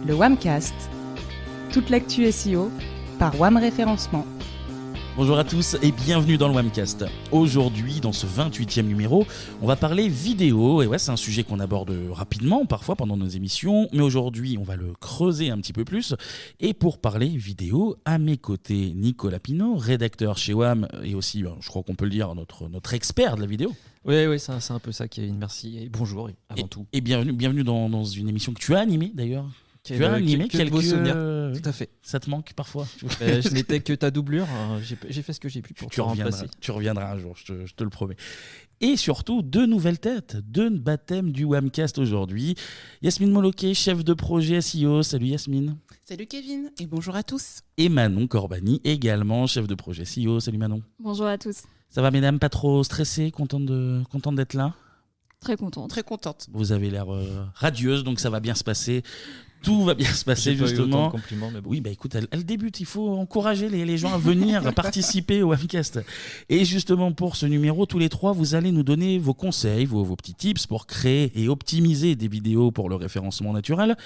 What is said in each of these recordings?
le WAMcast, toute l'actu SEO par WAM Référencement. Bonjour à tous et bienvenue dans le WAMcast. Aujourd'hui, dans ce 28e numéro, on va parler vidéo. Et ouais, c'est un sujet qu'on aborde rapidement, parfois pendant nos émissions. Mais aujourd'hui, on va le creuser un petit peu plus. Et pour parler vidéo, à mes côtés, Nicolas Pineau, rédacteur chez WAM et aussi, je crois qu'on peut le dire, notre expert de la vidéo. Oui, c'est un peu ça, Kevin. Merci et bonjour avant tout. Et bienvenue dans une émission que tu as animée d'ailleurs. Tu as animé quelques beaux souvenirs. Oui. Tout à fait. Ça te manque parfois. Je n'étais que ta doublure. J'ai fait ce que j'ai pu pour te remplacer. Tu reviendras un jour, je te le promets. Et surtout, deux nouvelles têtes, deux baptêmes du WAMcast aujourd'hui. Yasmine Moloké, chef de projet SEO. Salut Yasmine. Salut Kevin et bonjour à tous. Et Manon Corbani, également chef de projet SEO. Salut Manon. Bonjour à tous. Ça va mesdames, pas trop stressées, contente d'être là? Très contente. Très contente. Vous avez l'air radieuse, donc ça va bien se passer. Tout va bien se passer, J'ai justement. pas eu autant de compliments, mais bon. Oui, écoute, elle débute. Il faut encourager les gens à venir participer au WAMcast. Et justement, pour ce numéro, tous les trois, vous allez nous donner vos conseils, vos petits tips pour créer et optimiser des vidéos pour le référencement naturel.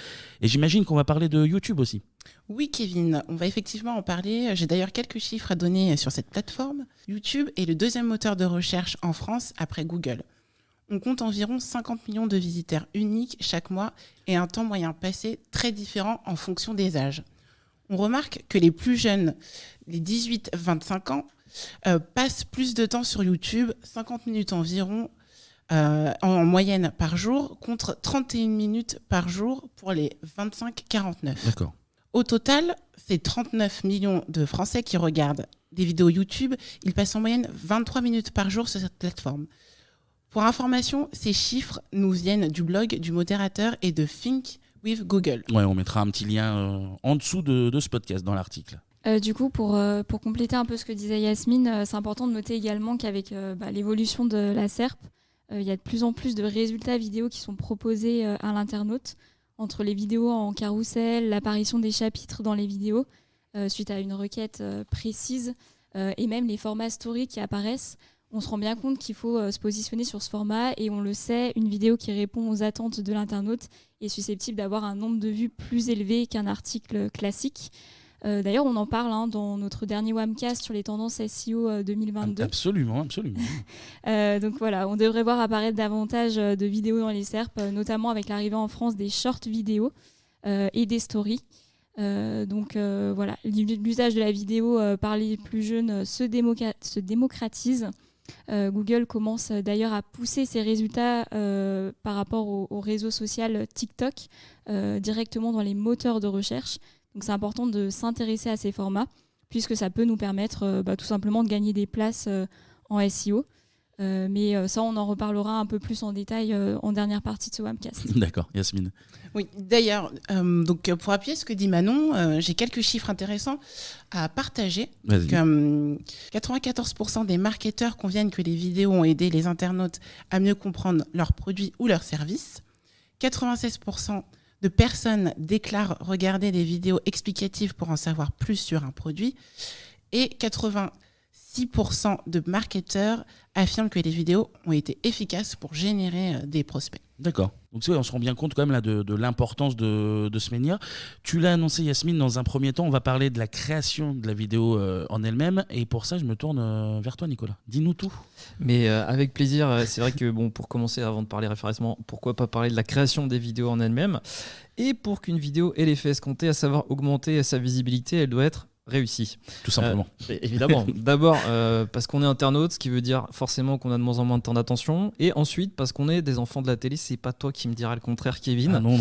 Et j'imagine qu'on va parler de YouTube aussi. Oui Kevin, on va effectivement en parler. J'ai d'ailleurs quelques chiffres à donner sur cette plateforme. YouTube est le deuxième moteur de recherche en France après Google. On compte environ 50 millions de visiteurs uniques chaque mois et un temps moyen passé très différent en fonction des âges. On remarque que les plus jeunes, les 18-25 ans, passent plus de temps sur YouTube, 50 minutes environ en moyenne par jour, contre 31 minutes par jour pour les 25-49. D'accord. Au total, c'est 39 millions de Français qui regardent des vidéos YouTube. Ils passent en moyenne 23 minutes par jour sur cette plateforme. Pour information, ces chiffres nous viennent du blog du modérateur et de Think with Google. Ouais, on mettra un petit lien en dessous de ce podcast dans l'article. Du coup, pour compléter un peu ce que disait Yasmine, c'est important de noter également qu'avec l'évolution de la SERP, il y a de plus en plus de résultats vidéo qui sont proposés à l'internaute, entre les vidéos en carrousel, l'apparition des chapitres dans les vidéos, suite à une requête précise, et même les formats story qui apparaissent. On se rend bien compte qu'il faut se positionner sur ce format et on le sait, une vidéo qui répond aux attentes de l'internaute est susceptible d'avoir un nombre de vues plus élevé qu'un article classique. D'ailleurs, on en parle dans notre dernier WAMcast sur les tendances SEO 2022. Absolument. Donc voilà, on devrait voir apparaître davantage de vidéos dans les SERP, notamment avec l'arrivée en France des short vidéos et des stories. Voilà, l'usage de la vidéo par les plus jeunes se démocratise. Google commence d'ailleurs à pousser ses résultats par rapport au réseau social TikTok directement dans les moteurs de recherche. Donc c'est important de s'intéresser à ces formats puisque ça peut nous permettre tout simplement de gagner des places en SEO. Mais ça, on en reparlera un peu plus en détail en dernière partie de ce WAMcast. D'accord, Yasmine. Oui, d'ailleurs, pour appuyer ce que dit Manon, j'ai quelques chiffres intéressants à partager. Vas-y. 94% des marketeurs conviennent que les vidéos ont aidé les internautes à mieux comprendre leurs produits ou leurs services. 96% de personnes déclarent regarder des vidéos explicatives pour en savoir plus sur un produit. Et 86% de marketeurs affirment que les vidéos ont été efficaces pour générer des prospects. D'accord. Donc on se rend bien compte quand même là, de l'importance de ce média. Tu l'as annoncé Yasmine, dans un premier temps, on va parler de la création de la vidéo en elle-même. Et pour ça, je me tourne vers toi Nicolas. Dis-nous tout. Mais avec plaisir, c'est vrai que pour commencer, avant de parler référencement, pourquoi pas parler de la création des vidéos en elle-même. Et pour qu'une vidéo ait l'effet escompté, à savoir augmenter sa visibilité, elle doit être réussi. Tout simplement. Évidemment. D'abord parce qu'on est internaute, ce qui veut dire forcément qu'on a de moins en moins de temps d'attention. Et ensuite parce qu'on est des enfants de la télé. C'est pas toi qui me diras le contraire, Kevin. Ah non.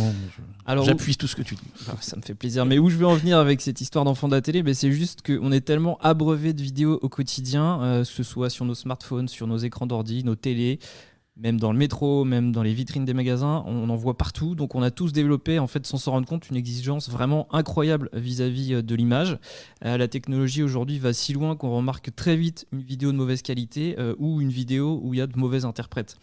Alors, j'appuie tout ce que tu dis. Ça me fait plaisir. Mais où je veux en venir avec cette histoire d'enfants de la télé, c'est juste qu'on est tellement abreuvé de vidéos au quotidien, que ce soit sur nos smartphones, sur nos écrans d'ordi, nos télés, même dans le métro, même dans les vitrines des magasins, on en voit partout. Donc on a tous développé, en fait, sans s'en rendre compte, une exigence vraiment incroyable vis-à-vis de l'image. La technologie aujourd'hui va si loin qu'on remarque très vite une vidéo de mauvaise qualité ou une vidéo où il y a de mauvais interprètes.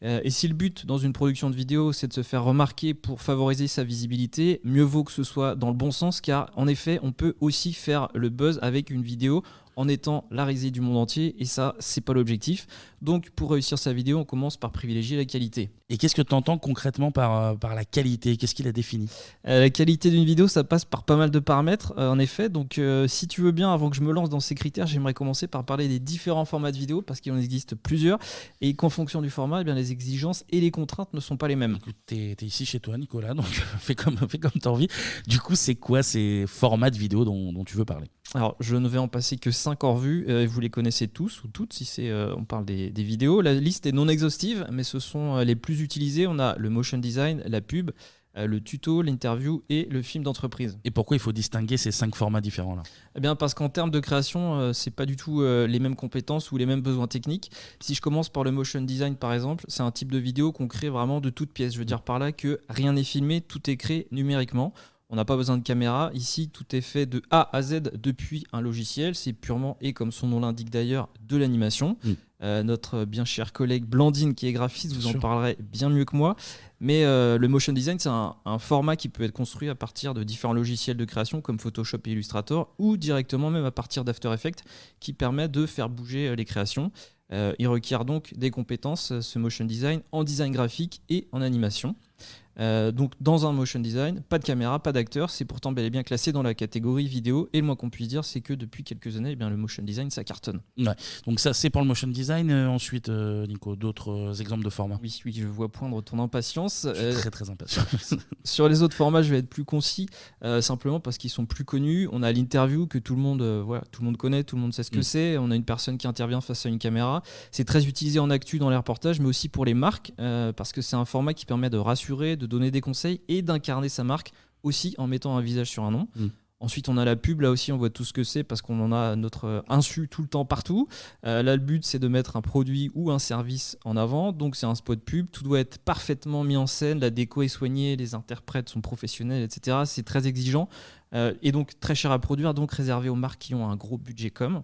Et si le but dans une production de vidéo, c'est de se faire remarquer pour favoriser sa visibilité, mieux vaut que ce soit dans le bon sens, car en effet, on peut aussi faire le buzz avec une vidéo en étant la risée du monde entier, et ça, c'est pas l'objectif. Donc pour réussir sa vidéo, on commence par privilégier la qualité. Et qu'est-ce que tu entends concrètement par la qualité? Qu'est-ce qu'il a défini? La qualité d'une vidéo, ça passe par pas mal de paramètres, en effet. Donc si tu veux bien, avant que je me lance dans ces critères, j'aimerais commencer par parler des différents formats de vidéo, parce qu'il en existe plusieurs, et qu'en fonction du format, eh bien, les exigences et les contraintes ne sont pas les mêmes. Écoute, t'es ici chez toi, Nicolas, donc fais comme t'as envie. Du coup, c'est quoi ces formats de vidéo dont tu veux parler? Alors, je ne vais en passer que 5 en revue, vous les connaissez tous ou toutes si on parle des vidéos. La liste est non exhaustive, mais ce sont les plus utilisés. On a le motion design, la pub, le tuto, l'interview et le film d'entreprise. Et pourquoi il faut distinguer ces 5 formats différents-là? Eh bien, parce qu'en termes de création, c'est pas du tout les mêmes compétences ou les mêmes besoins techniques. Si je commence par le motion design, par exemple, c'est un type de vidéo qu'on crée vraiment de toutes pièces. Je veux dire par là que rien n'est filmé, tout est créé numériquement. On n'a pas besoin de caméra. Ici, tout est fait de A à Z depuis un logiciel. C'est purement, et comme son nom l'indique d'ailleurs, de l'animation. Notre bien chère collègue Blandine, qui est graphiste, vous en parlerez bien mieux que moi. Mais le motion design, c'est un format qui peut être construit à partir de différents logiciels de création comme Photoshop et Illustrator, ou directement même à partir d'After Effects, qui permet de faire bouger les créations. Il requiert donc des compétences, ce motion design, en design graphique et en animation. Donc dans un motion design, pas de caméra, pas d'acteur, c'est pourtant bel et bien classé dans la catégorie vidéo, et le moins qu'on puisse dire, c'est que depuis quelques années, eh bien, le motion design, ça cartonne. Ouais. Donc ça, c'est pour le motion design. Ensuite, Nico, d'autres exemples de formats? Oui, je vois poindre ton impatience. Je suis très impatient. Sur les autres formats, je vais être plus concis, simplement parce qu'ils sont plus connus. On a l'interview que tout le monde connaît, tout le monde sait ce que c'est. On a une personne qui intervient face à une caméra. C'est très utilisé en actu dans les reportages, mais aussi pour les marques, parce que c'est un format qui permet de rassurer, de donner des conseils et d'incarner sa marque aussi en mettant un visage sur un nom. Ensuite, on a la pub, là aussi on voit tout ce que c'est parce qu'on en a à notre insu tout le temps partout. Là, le but, c'est de mettre un produit ou un service en avant, donc c'est un spot pub, tout doit être parfaitement mis en scène, la déco est soignée, les interprètes sont professionnels, etc. C'est très exigeant et donc très cher à produire, donc réservé aux marques qui ont un gros budget com.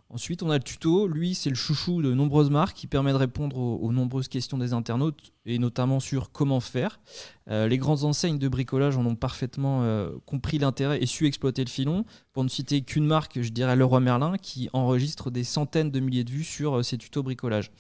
Ensuite, on a le tuto. Lui, c'est le chouchou de nombreuses marques qui permet de répondre aux nombreuses questions des internautes et notamment sur comment faire. Les grandes enseignes de bricolage en ont parfaitement compris l'intérêt et su exploiter le filon. Pour ne citer qu'une marque, je dirais Leroy Merlin, qui enregistre des centaines de milliers de vues sur ses tutos bricolage.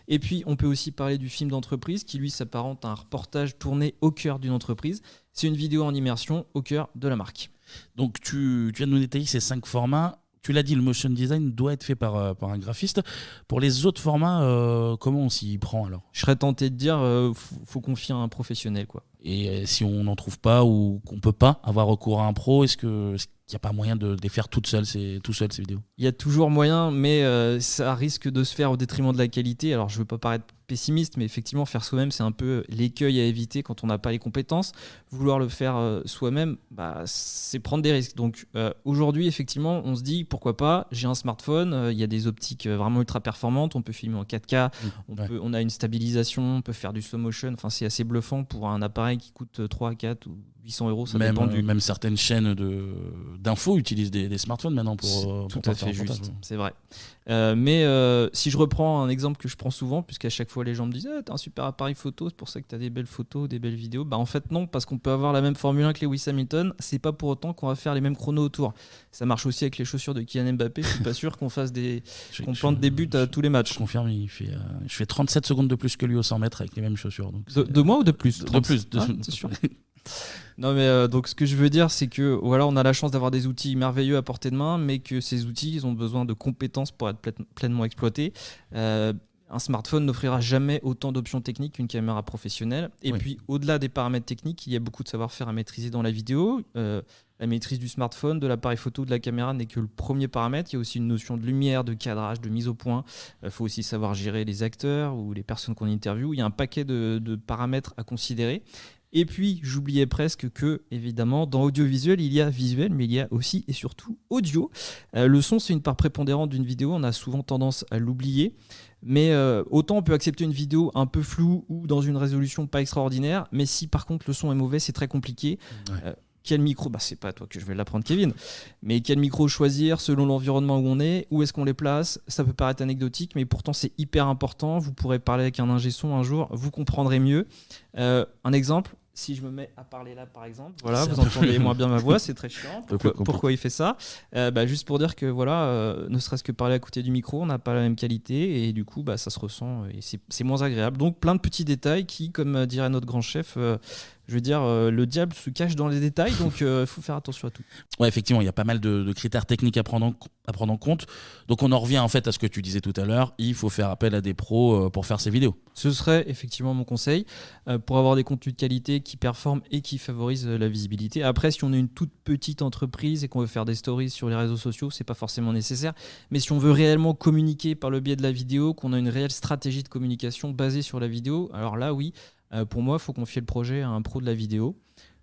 Et puis, on peut aussi parler du film d'entreprise qui, lui, s'apparente à un reportage tourné au cœur d'une entreprise. C'est une vidéo en immersion au cœur de la marque. Donc, tu viens de nous détailler ces 5 formats. Tu l'as dit, le motion design doit être fait par un graphiste. Pour les autres formats, comment on s'y prend alors? Je serais tenté de dire faut confier à un professionnel, quoi. Et si on n'en trouve pas ou qu'on ne peut pas avoir recours à un pro, est-ce qu'il n'y a pas moyen de les faire tout seul ces vidéos? Il y a toujours moyen, mais ça risque de se faire au détriment de la qualité. Alors je ne veux pas paraître pessimiste, mais effectivement faire soi-même, c'est un peu l'écueil à éviter quand on n'a pas les compétences. Vouloir le faire soi-même, c'est prendre des risques. Donc aujourd'hui, effectivement, on se dit pourquoi pas, j'ai un smartphone, il y a des optiques vraiment ultra performantes, on peut filmer en 4K, on a une stabilisation, on peut faire du slow motion, enfin, c'est assez bluffant pour un appareil qui coûte 3, 4 ou 800 euros. Ça dépend même certaines chaînes d'infos utilisent des smartphones maintenant pour tout à fait juste, c'est vrai. Mais si je reprends un exemple que je prends souvent, puisqu'à chaque fois les gens me disent t'as un super appareil photo, c'est pour ça que t'as des belles photos, des belles vidéos. En fait non, parce qu'on peut avoir la même Formule 1 que Lewis Hamilton, c'est pas pour autant qu'on va faire les mêmes chronos autour. Ça marche aussi avec les chaussures de Kylian Mbappé, je suis pas sûr qu'on fasse qu'on plante des buts à tous les matchs. Je confirme, je fais 37 secondes de plus que lui au 100 mètres avec les mêmes chaussures. Donc de moi ou de plus? De plus, c'est sûr. Non mais donc ce que je veux dire, c'est que voilà, on a la chance d'avoir des outils merveilleux à portée de main, mais que ces outils, ils ont besoin de compétences pour être pleinement exploités. Un smartphone n'offrira jamais autant d'options techniques qu'une caméra professionnelle. Et puis au-delà des paramètres techniques, il y a beaucoup de savoir-faire à maîtriser dans la vidéo. La maîtrise du smartphone, de l'appareil photo, de la caméra n'est que le premier paramètre. Il y a aussi une notion de lumière, de cadrage, de mise au point. Il faut aussi savoir gérer les acteurs ou les personnes qu'on interviewe. Il y a un paquet de paramètres à considérer. Et puis, j'oubliais presque que, évidemment, dans audiovisuel, il y a visuel, mais il y a aussi et surtout audio. Le son, c'est une part prépondérante d'une vidéo. On a souvent tendance à l'oublier. Mais autant on peut accepter une vidéo un peu floue ou dans une résolution pas extraordinaire. Mais si, par contre, le son est mauvais, c'est très compliqué. Quel micro, c'est pas à toi que je vais l'apprendre, Kevin, mais quel micro choisir selon l'environnement où on est, où est-ce qu'on les place? Ça peut paraître anecdotique, mais pourtant c'est hyper important. Vous pourrez parler avec un ingé son un jour, vous comprendrez mieux. Un exemple, si je me mets à parler là, par exemple, voilà, C'est vous un peu entendez plus- moins bien ma voix, c'est très chiant. peu plus compliqué. Pourquoi il fait ça Juste pour dire que voilà, ne serait-ce que parler à côté du micro, on n'a pas la même qualité et du coup, ça se ressent et c'est moins agréable. Donc plein de petits détails qui, comme dirait notre grand chef, je veux dire, le diable se cache dans les détails, donc il faut faire attention à tout. Ouais, effectivement, il y a pas mal de critères techniques à prendre en compte. Donc on en revient en fait à ce que tu disais tout à l'heure, il faut faire appel à des pros pour faire ces vidéos. Ce serait effectivement mon conseil pour avoir des contenus de qualité qui performent et qui favorisent la visibilité. Après, si on est une toute petite entreprise et qu'on veut faire des stories sur les réseaux sociaux, c'est pas forcément nécessaire. Mais si on veut réellement communiquer par le biais de la vidéo, qu'on a une réelle stratégie de communication basée sur la vidéo, alors là, oui, pour moi, il faut confier le projet à un pro de la vidéo.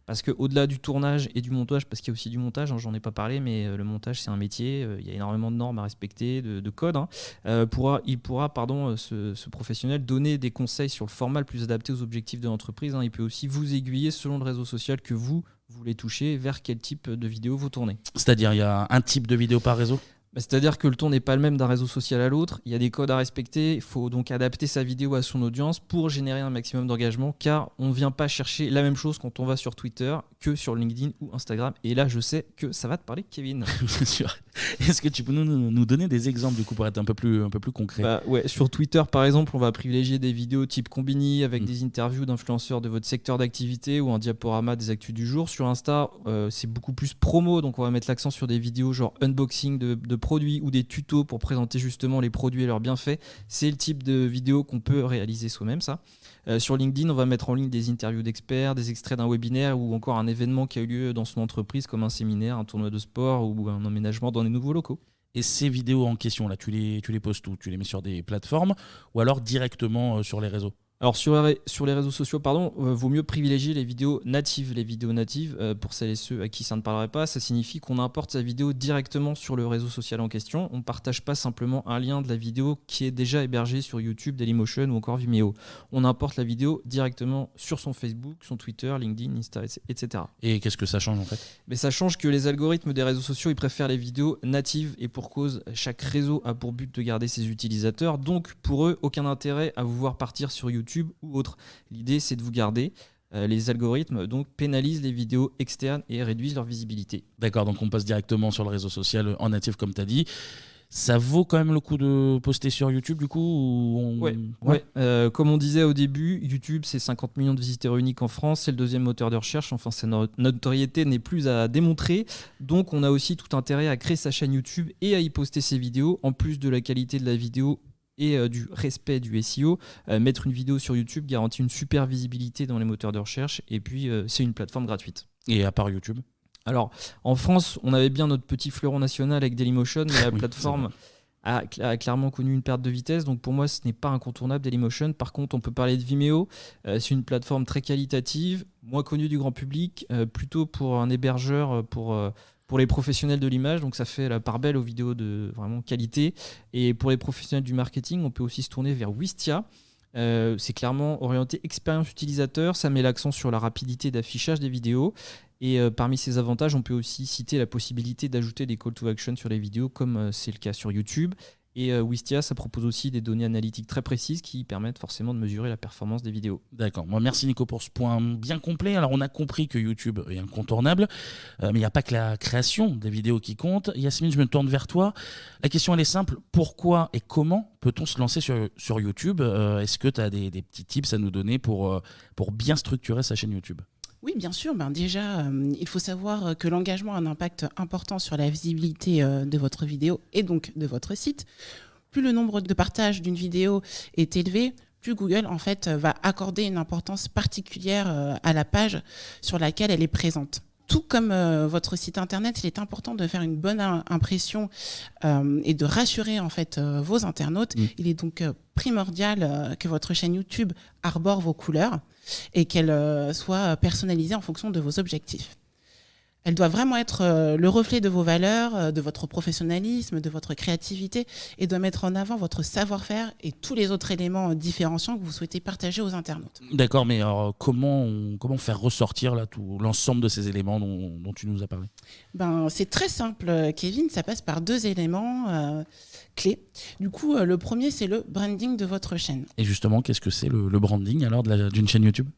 Parce qu'au-delà du tournage et du montage, parce qu'il y a aussi du montage, j'en ai pas parlé, mais le montage c'est un métier, il y a énormément de normes à respecter, de codes. Il pourra, ce professionnel, donner des conseils sur le format le plus adapté aux objectifs de l'entreprise. Il peut aussi vous aiguiller selon le réseau social que vous voulez toucher, vers quel type de vidéo vous tournez. C'est-à-dire, il y a un type de vidéo par réseau ? C'est-à-dire que le ton n'est pas le même d'un réseau social à l'autre, il y a des codes à respecter, il faut donc adapter sa vidéo à son audience pour générer un maximum d'engagement, car on ne vient pas chercher la même chose quand on va sur Twitter que sur LinkedIn ou Instagram. Et là, je sais que ça va te parler, Kevin. Bien sûr. Est-ce que tu peux nous donner des exemples du coup pour être un peu plus concret ? Ouais, sur Twitter, par exemple, on va privilégier des vidéos type Combini avec des interviews d'influenceurs de votre secteur d'activité ou un diaporama des actus du jour. Sur Insta, c'est beaucoup plus promo, donc on va mettre l'accent sur des vidéos genre unboxing de produits ou des tutos pour présenter justement les produits et leurs bienfaits. C'est le type de vidéo qu'on peut réaliser soi-même, ça. Sur LinkedIn, on va mettre en ligne des interviews d'experts, des extraits d'un webinaire ou encore un événement qui a eu lieu dans son entreprise comme un séminaire, un tournoi de sport ou un emménagement dans des nouveaux locaux. Et ces vidéos en question, là, tu les postes où ? Tu les mets sur des plateformes ou alors directement sur les réseaux ? Alors sur les réseaux sociaux, vaut mieux privilégier les vidéos natives. Les vidéos natives, pour celles et ceux à qui ça ne parlerait pas, ça signifie qu'on importe sa vidéo directement sur le réseau social en question. On ne partage pas simplement un lien de la vidéo qui est déjà hébergé sur YouTube, Dailymotion ou encore Vimeo. On importe la vidéo directement sur son Facebook, son Twitter, LinkedIn, Insta, etc. Et qu'est-ce que ça change en fait ? Mais ça change que les algorithmes des réseaux sociaux, ils préfèrent les vidéos natives et pour cause, chaque réseau a pour but de garder ses utilisateurs. Donc pour eux, aucun intérêt à vous voir partir sur YouTube ou autre. L'idée, c'est de vous garder. Les algorithmes donc pénalisent les vidéos externes et réduisent leur visibilité. D'accord, donc on passe directement sur le réseau social en natif comme tu as dit. Ça vaut quand même le coup de poster sur YouTube du coup Ouais. Comme on disait au début, YouTube c'est 50 millions de visiteurs uniques en France, c'est le deuxième moteur de recherche, enfin sa notoriété n'est plus à démontrer, donc on a aussi tout intérêt à créer sa chaîne YouTube et à y poster ses vidéos, en plus de la qualité de la vidéo et du respect du SEO. Mettre une vidéo sur YouTube garantit une super visibilité dans les moteurs de recherche et puis c'est une plateforme gratuite. Et à part YouTube ? Alors, en France, on avait bien notre petit fleuron national avec Dailymotion, mais la plateforme a clairement connu une perte de vitesse, donc pour moi, ce n'est pas incontournable Dailymotion. Par contre, on peut parler de Vimeo, c'est une plateforme très qualitative, moins connue du grand public, plutôt pour un hébergeur, pour les professionnels de l'image, donc ça fait la part belle aux vidéos de vraiment qualité. Et pour les professionnels du marketing, on peut aussi se tourner vers Wistia. C'est clairement orienté expérience utilisateur, ça met l'accent sur la rapidité d'affichage des vidéos. Et parmi ces avantages, on peut aussi citer la possibilité d'ajouter des call to action sur les vidéos, comme c'est le cas sur YouTube. Et Wistia, ça propose aussi des données analytiques très précises qui permettent forcément de mesurer la performance des vidéos. D'accord. Moi, merci Nico pour ce point bien complet. Alors, on a compris que YouTube est incontournable, mais il n'y a pas que la création des vidéos qui compte. Yasmine, je me tourne vers toi. La question, elle est simple. Pourquoi et comment peut-on se lancer sur YouTube ? Est-ce que tu as des petits tips à nous donner pour bien structurer sa chaîne YouTube ? Oui, bien sûr. Déjà, il faut savoir que l'engagement a un impact important sur la visibilité de votre vidéo et donc de votre site. Plus le nombre de partages d'une vidéo est élevé, plus Google en fait va accorder une importance particulière à la page sur laquelle elle est présente. Tout comme votre site internet, il est important de faire une bonne impression et de rassurer en fait vos internautes. Il est donc primordial que votre chaîne YouTube arbore vos couleurs et qu'elle soit personnalisée en fonction de vos objectifs. Elle doit vraiment être le reflet de vos valeurs, de votre professionnalisme, de votre créativité, et doit mettre en avant votre savoir-faire et tous les autres éléments différenciants que vous souhaitez partager aux internautes. D'accord, mais alors, comment faire ressortir là, tout l'ensemble de ces éléments dont tu nous as parlé? C'est très simple, Kevin, ça passe par 2 éléments clés. Du coup, le premier, c'est le branding de votre chaîne. Et justement, qu'est-ce que c'est le branding alors d'une chaîne YouTube?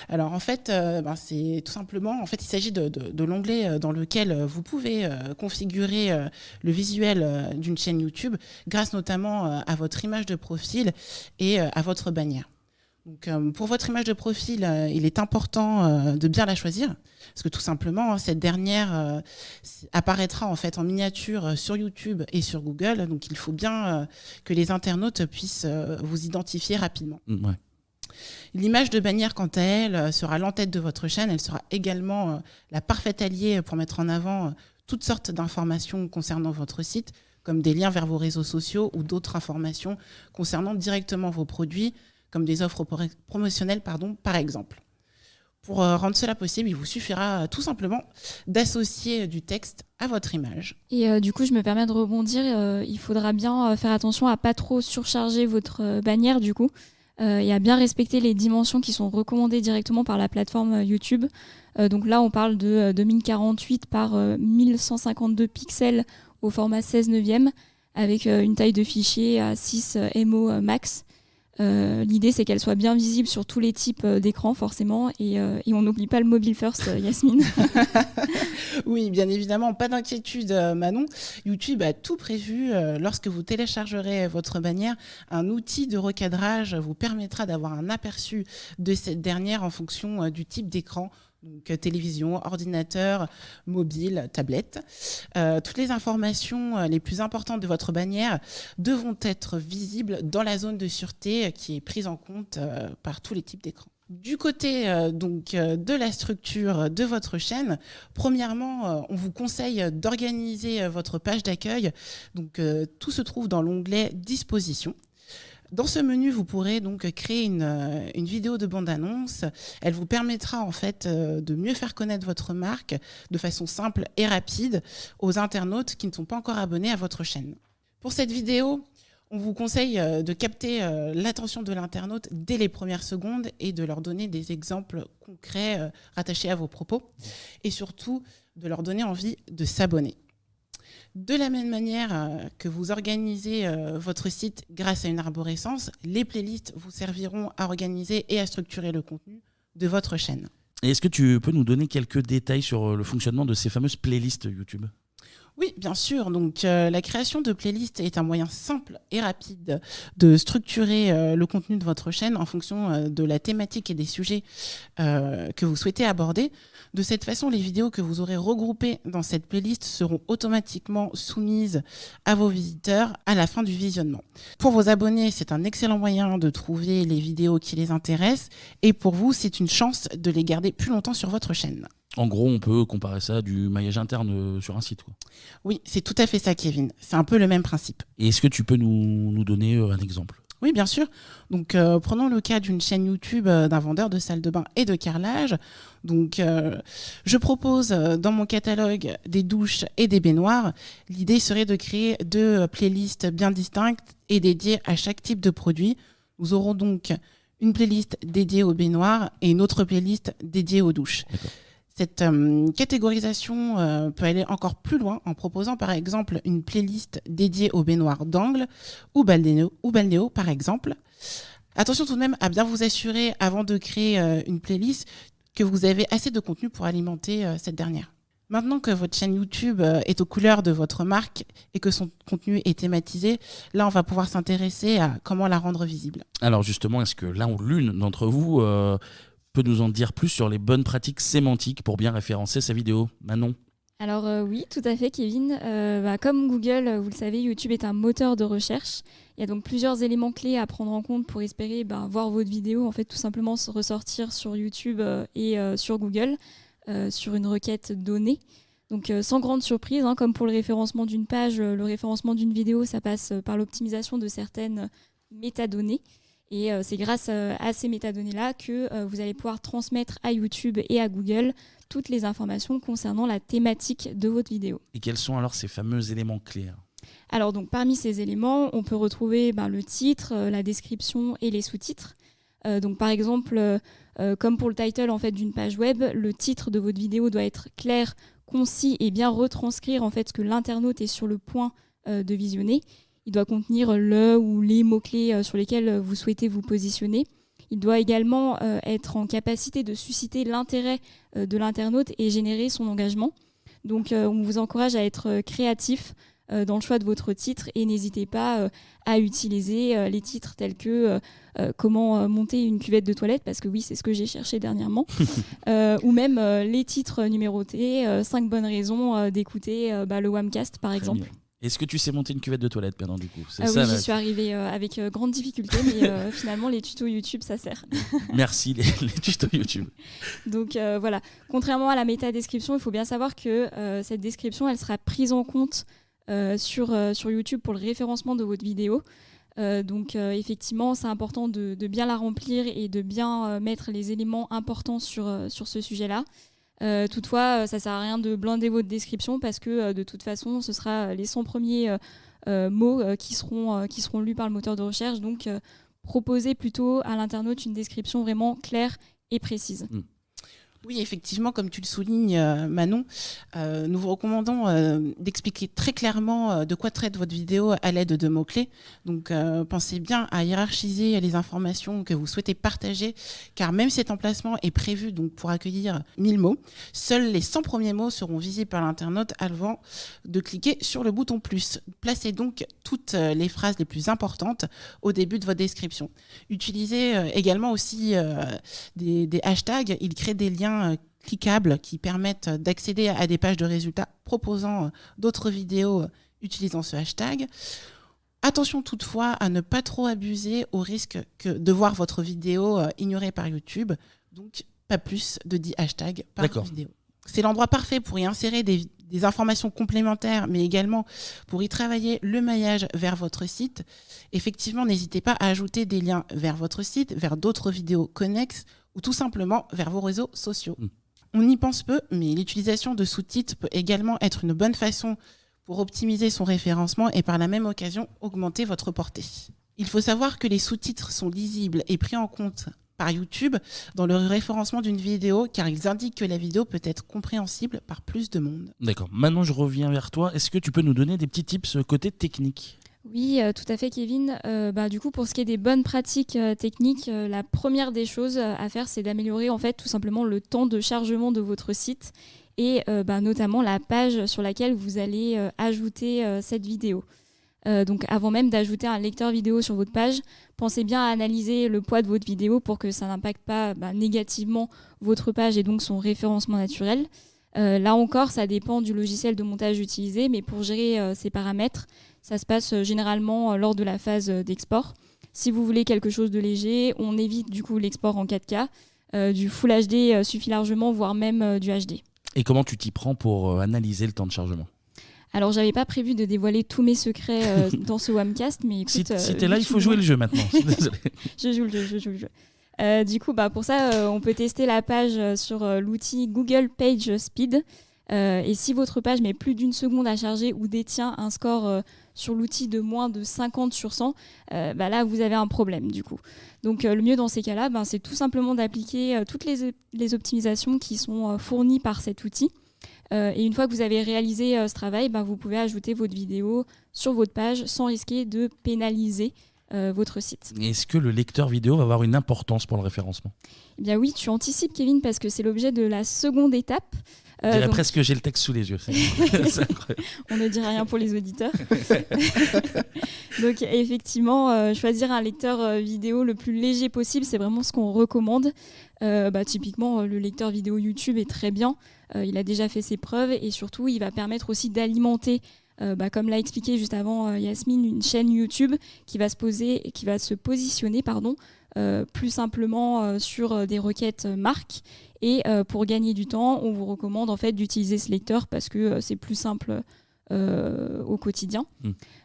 Alors en fait, c'est tout simplement, il s'agit de l'onglet dans lequel vous pouvez configurer le visuel d'une chaîne YouTube grâce notamment à votre image de profil et à votre bannière. Donc, pour votre image de profil, il est important de bien la choisir parce que tout simplement, cette dernière apparaîtra en fait en miniature sur YouTube et sur Google. Donc, il faut bien que les internautes puissent vous identifier rapidement. Ouais. L'image de bannière, quant à elle, sera l'entête de votre chaîne. Elle sera également la parfaite alliée pour mettre en avant toutes sortes d'informations concernant votre site, comme des liens vers vos réseaux sociaux ou d'autres informations concernant directement vos produits, comme des offres promotionnelles, par exemple. Pour rendre cela possible, il vous suffira tout simplement d'associer du texte à votre image. Et du coup, je me permets de rebondir. Il faudra bien faire attention à pas trop surcharger votre bannière, du coup, et à bien respecter les dimensions qui sont recommandées directement par la plateforme YouTube. Donc là, on parle de 2048 par 1152 pixels au format 16/9, avec une taille de fichier à 6 MO max. L'idée, c'est qu'elle soit bien visible sur tous les types d'écran, forcément, et on n'oublie pas le mobile first, Yasmine. Oui, bien évidemment, pas d'inquiétude, Manon. YouTube a tout prévu. Lorsque vous téléchargerez votre bannière, un outil de recadrage vous permettra d'avoir un aperçu de cette dernière en fonction du type d'écran. Donc, télévision, ordinateur, mobile, tablette. Toutes les informations les plus importantes de votre bannière devront être visibles dans la zone de sûreté qui est prise en compte par tous les types d'écrans. Du côté de la structure de votre chaîne, premièrement, on vous conseille d'organiser votre page d'accueil. Donc, tout se trouve dans l'onglet Dispositions. Dans ce menu, vous pourrez donc créer une vidéo de bande-annonce. Elle vous permettra en fait de mieux faire connaître votre marque de façon simple et rapide aux internautes qui ne sont pas encore abonnés à votre chaîne. Pour cette vidéo, on vous conseille de capter l'attention de l'internaute dès les premières secondes et de leur donner des exemples concrets rattachés à vos propos et surtout de leur donner envie de s'abonner. De la même manière que vous organisez votre site grâce à une arborescence, les playlists vous serviront à organiser et à structurer le contenu de votre chaîne. Et est-ce que tu peux nous donner quelques détails sur le fonctionnement de ces fameuses playlists YouTube ? Oui, bien sûr. Donc, la création de playlists est un moyen simple et rapide de structurer le contenu de votre chaîne en fonction de la thématique et des sujets que vous souhaitez aborder. De cette façon, les vidéos que vous aurez regroupées dans cette playlist seront automatiquement soumises à vos visiteurs à la fin du visionnement. Pour vos abonnés, c'est un excellent moyen de trouver les vidéos qui les intéressent et pour vous, c'est une chance de les garder plus longtemps sur votre chaîne. En gros, on peut comparer ça à du maillage interne sur un site, quoi. Oui, c'est tout à fait ça, Kevin. C'est un peu le même principe. Et est-ce que tu peux nous donner un exemple ? Oui, bien sûr. Donc, prenons le cas d'une chaîne YouTube d'un vendeur de salles de bain et de carrelage. Donc, je propose dans mon catalogue des douches et des baignoires. L'idée serait de créer 2 playlists bien distinctes et dédiées à chaque type de produit. Nous aurons donc une playlist dédiée aux baignoires et une autre playlist dédiée aux douches. D'accord. Cette catégorisation peut aller encore plus loin en proposant par exemple une playlist dédiée aux baignoires d'angle ou balnéo par exemple. Attention tout de même à bien vous assurer avant de créer une playlist que vous avez assez de contenu pour alimenter cette dernière. Maintenant que votre chaîne YouTube est aux couleurs de votre marque et que son contenu est thématisé, là on va pouvoir s'intéresser à comment la rendre visible. Alors justement, est-ce que l'un ou l'une d'entre vous peut nous en dire plus sur les bonnes pratiques sémantiques pour bien référencer sa vidéo ? Manon ? Alors oui, tout à fait, Kevin. Comme Google, vous le savez, YouTube est un moteur de recherche. Il y a donc plusieurs éléments clés à prendre en compte pour espérer voir votre vidéo en fait tout simplement se ressortir sur YouTube et sur Google sur une requête donnée. Donc sans grande surprise, comme pour le référencement d'une page, le référencement d'une vidéo, ça passe par l'optimisation de certaines métadonnées. Et c'est grâce à ces métadonnées-là que vous allez pouvoir transmettre à YouTube et à Google toutes les informations concernant la thématique de votre vidéo. Et quels sont alors ces fameux éléments clés? Alors donc parmi ces éléments, on peut retrouver le titre, la description et les sous-titres. Donc par exemple, comme pour le title en fait d'une page web, le titre de votre vidéo doit être clair, concis et bien retranscrire en fait ce que l'internaute est sur le point de visionner. Il doit contenir le ou les mots-clés sur lesquels vous souhaitez vous positionner. Il doit également être en capacité de susciter l'intérêt de l'internaute et générer son engagement. Donc on vous encourage à être créatif dans le choix de votre titre et n'hésitez pas à utiliser les titres tels que comment monter une cuvette de toilette, parce que oui, c'est ce que j'ai cherché dernièrement, ou même les titres numérotés, 5 bonnes raisons d'écouter le Whamcast par exemple. Bien. Est-ce que tu sais monter une cuvette de toilette, Perdant, du coup? Oui, j'y suis arrivée avec grande difficulté, mais finalement, les tutos YouTube, ça sert. Merci, les tutos YouTube. Donc voilà, contrairement à la métadescription, il faut bien savoir que cette description, elle sera prise en compte sur YouTube pour le référencement de votre vidéo. Donc effectivement, c'est important de bien la remplir et de bien mettre les éléments importants sur ce sujet-là. Toutefois, ça ne sert à rien de blinder votre description parce que de toute façon, ce sera les 100 premiers mots qui seront lus par le moteur de recherche. Donc, proposez plutôt à l'internaute une description vraiment claire et précise. Oui, effectivement, comme tu le soulignes, Manon, nous vous recommandons d'expliquer très clairement de quoi traite votre vidéo à l'aide de mots-clés. Donc, pensez bien à hiérarchiser les informations que vous souhaitez partager, car même cet emplacement est prévu donc, pour accueillir 1000 mots. Seuls les 100 premiers mots seront visibles par l'internaute avant de cliquer sur le bouton plus. Placez donc toutes les phrases les plus importantes au début de votre description. Utilisez également aussi des hashtags. Ils créent des liens cliquables qui permettent d'accéder à des pages de résultats proposant d'autres vidéos utilisant ce hashtag. Attention toutefois à ne pas trop abuser au risque de voir votre vidéo ignorée par YouTube. Donc, pas plus de 10 hashtags par vidéo. C'est l'endroit parfait pour y insérer des informations complémentaires, mais également pour y travailler le maillage vers votre site. Effectivement, n'hésitez pas à ajouter des liens vers votre site, vers d'autres vidéos connexes ou tout simplement vers vos réseaux sociaux. On y pense peu, mais l'utilisation de sous-titres peut également être une bonne façon pour optimiser son référencement et par la même occasion augmenter votre portée. Il faut savoir que les sous-titres sont lisibles et pris en compte par YouTube dans le référencement d'une vidéo car ils indiquent que la vidéo peut être compréhensible par plus de monde. D'accord. Maintenant, je reviens vers toi. Est-ce que tu peux nous donner des petits tips côté technique ? Oui, tout à fait, Kevin. Du coup, pour ce qui est des bonnes pratiques techniques, la première des choses à faire, c'est d'améliorer en fait tout simplement le temps de chargement de votre site et notamment la page sur laquelle vous allez ajouter cette vidéo. Donc avant même d'ajouter un lecteur vidéo sur votre page, pensez bien à analyser le poids de votre vidéo pour que ça n'impacte pas négativement votre page et donc son référencement naturel. Là encore, ça dépend du logiciel de montage utilisé, mais pour gérer ces paramètres, ça se passe généralement lors de la phase d'export. Si vous voulez quelque chose de léger, on évite du coup l'export en 4K. Du Full HD suffit largement, voire même du HD. Et comment tu t'y prends pour analyser le temps de chargement ? Alors, j'avais pas prévu de dévoiler tous mes secrets dans ce Whamcast, mais écoute... Si t'es là, il faut jouer le jeu maintenant. Désolé. Je joue le jeu. Du coup, pour ça, on peut tester la page sur l'outil Google Page Speed. Et si votre page met plus d'une seconde à charger ou détient un score sur l'outil de moins de 50 sur 100, là, vous avez un problème du coup. Donc, le mieux dans ces cas-là, c'est tout simplement d'appliquer toutes les optimisations qui sont fournies par cet outil. Et une fois que vous avez réalisé ce travail, vous pouvez ajouter votre vidéo sur votre page sans risquer de pénaliser votre site. Est-ce que le lecteur vidéo va avoir une importance pour le référencement ? Eh bien oui, tu anticipes, Kevin, parce que c'est l'objet de la seconde étape. Presque j'ai le texte sous les yeux. C'est incroyable. On ne dit rien pour les auditeurs. Donc effectivement, choisir un lecteur vidéo le plus léger possible, c'est vraiment ce qu'on recommande. Typiquement, le lecteur vidéo YouTube est très bien. Il a déjà fait ses preuves et surtout, il va permettre aussi d'alimenter, comme l'a expliqué juste avant Yasmine, une chaîne YouTube qui va se positionner plus simplement sur des requêtes marques. Et pour gagner du temps, on vous recommande en fait d'utiliser ce lecteur parce que c'est plus simple au quotidien.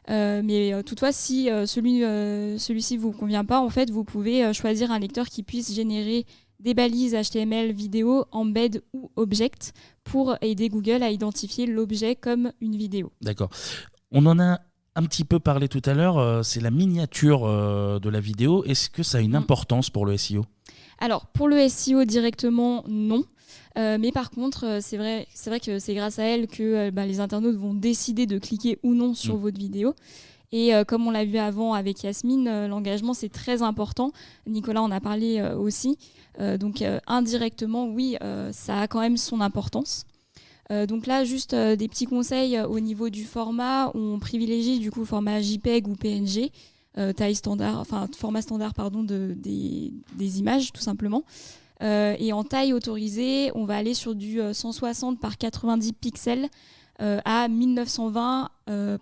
Mais toutefois, si celui-ci vous convient pas, en fait, vous pouvez choisir un lecteur qui puisse générer des balises HTML, vidéo, embed ou object pour aider Google à identifier l'objet comme une vidéo. D'accord. On en a un petit peu parlé tout à l'heure, c'est la miniature de la vidéo. Est-ce que ça a une importance pour le SEO ? Alors, pour le SEO directement, non. Mais par contre, c'est vrai que c'est grâce à elle que les internautes vont décider de cliquer ou non sur votre vidéo. Et comme on l'a vu avant avec Yasmine, l'engagement, c'est très important. Nicolas en a parlé aussi. Donc, indirectement, oui, ça a quand même son importance. Donc là, juste des petits conseils au niveau du format. On privilégie du coup le format JPEG ou PNG, taille standard, enfin format standard des images tout simplement. Et en taille autorisée, on va aller sur du 160 par 90 pixels à 1920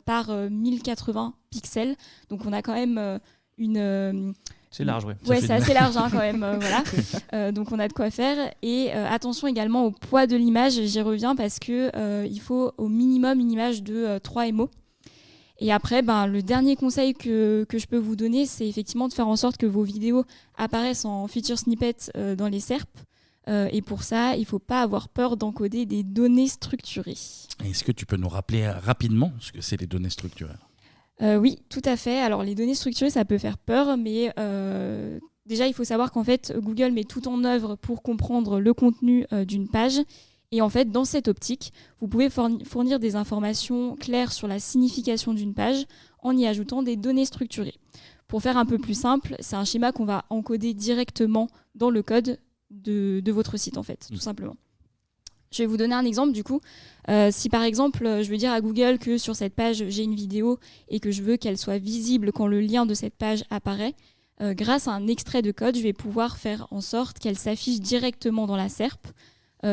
par 1080 pixels. Donc on a quand même une... C'est large, oui. Ouais, c'est assez large quand même. Voilà. Donc on a de quoi faire. Et attention également au poids de l'image, j'y reviens parce que il faut au minimum une image de 3 MO. Et après, le dernier conseil que je peux vous donner, c'est effectivement de faire en sorte que vos vidéos apparaissent en feature snippet dans les SERP. Et pour ça, il ne faut pas avoir peur d'encoder des données structurées. Est-ce que tu peux nous rappeler rapidement ce que c'est les données structurées ? Oui, tout à fait. Alors, les données structurées, ça peut faire peur, mais déjà, il faut savoir qu'en fait, Google met tout en œuvre pour comprendre le contenu d'une page. Et en fait, dans cette optique, vous pouvez fournir des informations claires sur la signification d'une page en y ajoutant des données structurées. Pour faire un peu plus simple, c'est un schéma qu'on va encoder directement dans le code de votre site, en fait, tout simplement. Je vais vous donner un exemple, du coup. Si par exemple, je veux dire à Google que sur cette page, j'ai une vidéo et que je veux qu'elle soit visible quand le lien de cette page apparaît, grâce à un extrait de code, je vais pouvoir faire en sorte qu'elle s'affiche directement dans la SERP.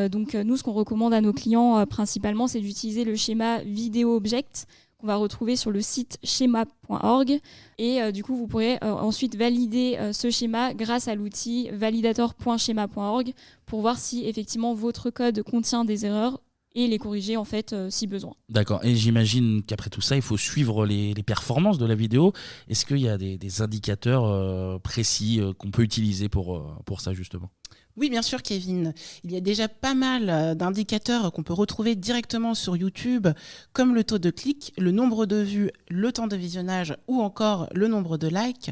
Donc nous, ce qu'on recommande à nos clients principalement, c'est d'utiliser le schéma vidéo object qu'on va retrouver sur le site schema.org. Et du coup, vous pourrez ensuite valider ce schéma grâce à l'outil validator.schema.org pour voir si effectivement votre code contient des erreurs et les corriger en fait si besoin. D'accord. Et j'imagine qu'après tout ça, il faut suivre les performances de la vidéo. Est-ce qu'il y a des indicateurs précis qu'on peut utiliser pour ça justement ? Oui, bien sûr, Kevin. Il y a déjà pas mal d'indicateurs qu'on peut retrouver directement sur YouTube, comme le taux de clic, le nombre de vues, le temps de visionnage ou encore le nombre de likes.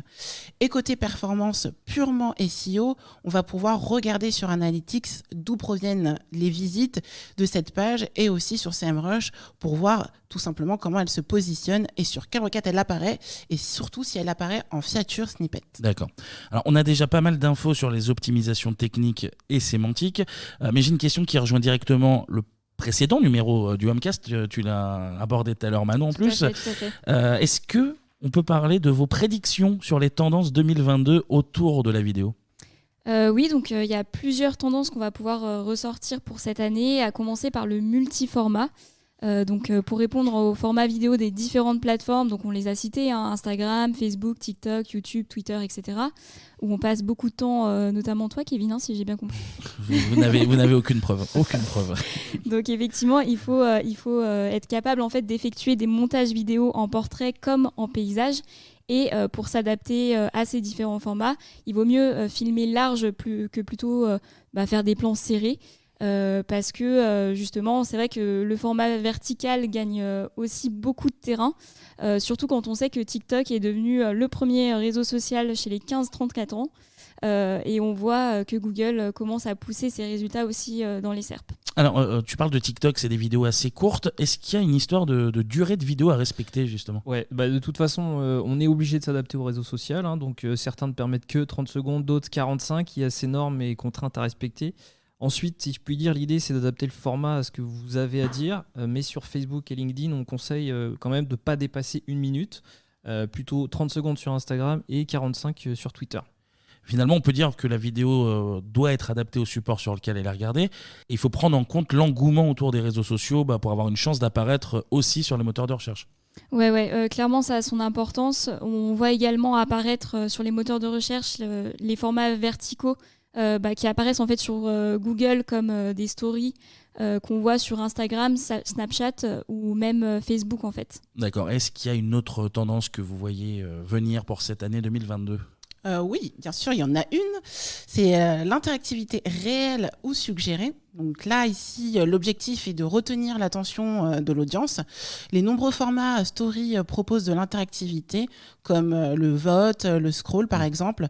Et côté performance purement SEO, on va pouvoir regarder sur Analytics d'où proviennent les visites de cette page et aussi sur SEMrush pour voir tout simplement comment elle se positionne et sur quelle requête elle apparaît et surtout si elle apparaît en feature snippet. D'accord. Alors, on a déjà pas mal d'infos sur les optimisations techniques et sémantiques, mais j'ai une question qui rejoint directement le précédent numéro du Whamcast. Tu l'as abordé tout à l'heure, Manon, en plus. Tout à fait. Est-ce que on peut parler de vos prédictions sur les tendances 2022 autour de la vidéo ? Oui, donc il y a plusieurs tendances qu'on va pouvoir ressortir pour cette année, à commencer par le multiformat. Donc pour répondre au format vidéo des différentes plateformes, donc on les a cités, Instagram, Facebook, TikTok, YouTube, Twitter, etc., où on passe beaucoup de temps, notamment toi, Kevin, si j'ai bien compris. Vous n'avez aucune preuve. Donc effectivement, il faut être capable en fait d'effectuer des montages vidéo en portrait comme en paysage. Et pour s'adapter à ces différents formats, il vaut mieux filmer large que plutôt faire des plans serrés. Parce que justement, c'est vrai que le format vertical gagne aussi beaucoup de terrain, surtout quand on sait que TikTok est devenu le premier réseau social chez les 15-34 ans. Et on voit que Google commence à pousser ses résultats aussi dans les SERP. Alors, tu parles de TikTok, c'est des vidéos assez courtes. Est-ce qu'il y a une histoire de durée de vidéo à respecter, justement ? Ouais, de toute façon, on est obligé de s'adapter au réseau social. Donc, certains ne permettent que 30 secondes, d'autres 45. Il y a ces normes et contraintes à respecter. Ensuite, si je puis dire, l'idée, c'est d'adapter le format à ce que vous avez à dire. Mais sur Facebook et LinkedIn, on conseille quand même de ne pas dépasser 1 minute. Plutôt 30 secondes sur Instagram et 45 sur Twitter. Finalement, on peut dire que la vidéo doit être adaptée au support sur lequel elle est regardée. Et il faut prendre en compte l'engouement autour des réseaux sociaux pour avoir une chance d'apparaître aussi sur les moteurs de recherche. Ouais, clairement, ça a son importance. On voit également apparaître sur les moteurs de recherche les formats verticaux qui apparaissent en fait sur Google comme des stories qu'on voit sur Instagram, Snapchat ou même Facebook en fait. D'accord. Est-ce qu'il y a une autre tendance que vous voyez venir pour cette année 2022 ? Oui, bien sûr, il y en a une. C'est l'interactivité réelle ou suggérée. Donc là, ici, l'objectif est de retenir l'attention de l'audience. Les nombreux formats story proposent de l'interactivité, comme le vote, le scroll, par exemple.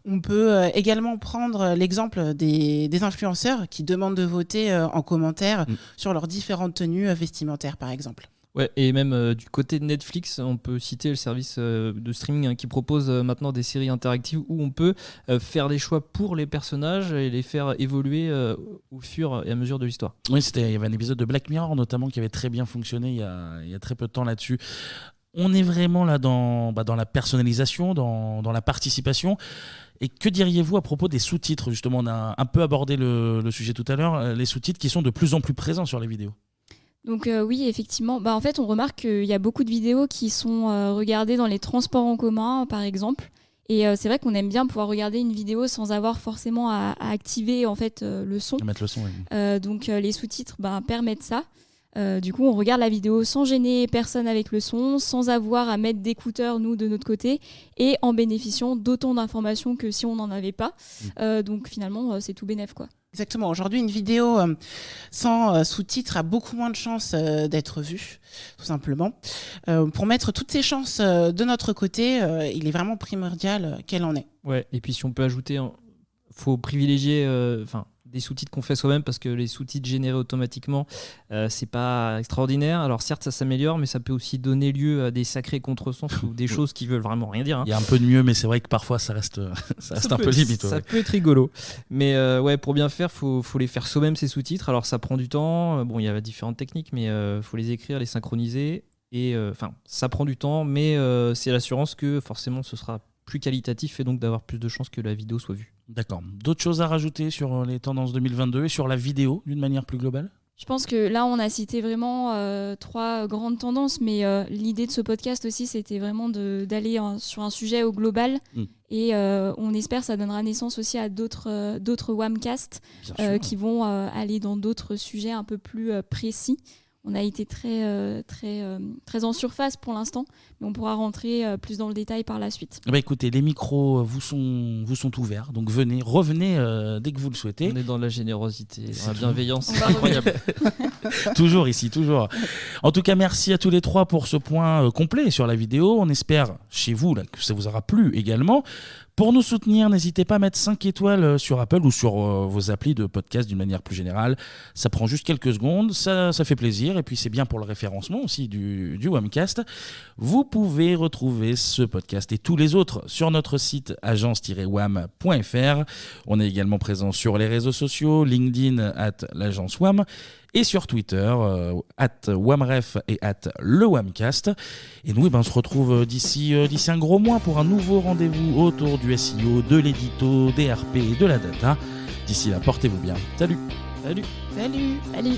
On peut également prendre l'exemple des influenceurs qui demandent de voter en commentaire sur leurs différentes tenues vestimentaires, par exemple. Ouais, et même du côté de Netflix, on peut citer le service de streaming qui propose maintenant des séries interactives où on peut faire des choix pour les personnages et les faire évoluer au fur et à mesure de l'histoire. Oui, il y avait un épisode de Black Mirror notamment qui avait très bien fonctionné il y a très peu de temps là-dessus. On est vraiment là dans la personnalisation, dans la participation. Et que diriez-vous à propos des sous-titres ? Justement, on a un peu abordé le sujet tout à l'heure, les sous-titres qui sont de plus en plus présents sur les vidéos. Donc oui, effectivement, en fait, on remarque qu'il y a beaucoup de vidéos qui sont regardées dans les transports en commun, par exemple. Et c'est vrai qu'on aime bien pouvoir regarder une vidéo sans avoir forcément à activer en fait, le son. À mettre le son, oui. Donc les sous-titres permettent ça. Du coup, on regarde la vidéo sans gêner personne avec le son, sans avoir à mettre d'écouteurs, nous, de notre côté, et en bénéficiant d'autant d'informations que si on n'en avait pas. Donc finalement, c'est tout bénef, quoi. Exactement. Aujourd'hui, une vidéo sans sous-titres a beaucoup moins de chances d'être vue, tout simplement. Pour mettre toutes ces chances de notre côté, il est vraiment primordial qu'elle en ait. Ouais. Et puis si on peut ajouter, faut privilégier des sous-titres qu'on fait soi-même parce que les sous-titres générés automatiquement, c'est pas extraordinaire. Alors certes, ça s'améliore, mais ça peut aussi donner lieu à des sacrés contresens ou des choses qui veulent vraiment rien dire. Il y a un peu de mieux, mais c'est vrai que parfois ça reste un peu limite. Ça peut être rigolo. Mais pour bien faire, faut les faire soi-même ces sous-titres. Alors ça prend du temps. Bon, il y a différentes techniques, mais faut les écrire, les synchroniser. Et ça prend du temps, mais c'est l'assurance que forcément ce sera plus qualitatif et donc d'avoir plus de chances que la vidéo soit vue. D'accord. D'autres choses à rajouter sur les tendances 2022 et sur la vidéo d'une manière plus globale ? Je pense que là, on a cité vraiment 3 grandes tendances, mais l'idée de ce podcast aussi, c'était vraiment d'aller sur un sujet au global. Et on espère que ça donnera naissance aussi à d'autres Whamcast qui vont aller dans d'autres sujets un peu plus précis. On a été très en surface pour l'instant, mais on pourra rentrer plus dans le détail par la suite. Écoutez, les micros vous sont ouverts, donc revenez dès que vous le souhaitez. On est dans la générosité, dans la bienveillance, c'est incroyable. Toujours ici, toujours. En tout cas, merci à tous les 3 pour ce point complet sur la vidéo. On espère chez vous là, que ça vous aura plu également. Pour nous soutenir, n'hésitez pas à mettre 5 étoiles sur Apple ou sur vos applis de podcast d'une manière plus générale. Ça prend juste quelques secondes, ça fait plaisir et puis c'est bien pour le référencement aussi du Whamcast. Vous pouvez retrouver ce podcast et tous les autres sur notre site agence-wham.fr. On est également présent sur les réseaux sociaux, LinkedIn @l'agence Wham et sur Twitter @whamref et @lewhamcast. Et nous, on se retrouve d'ici un gros mois pour un nouveau rendez-vous autour du SEO, de l'édito, des RP et de la data. D'ici là, portez-vous bien. Salut. Salut. Salut.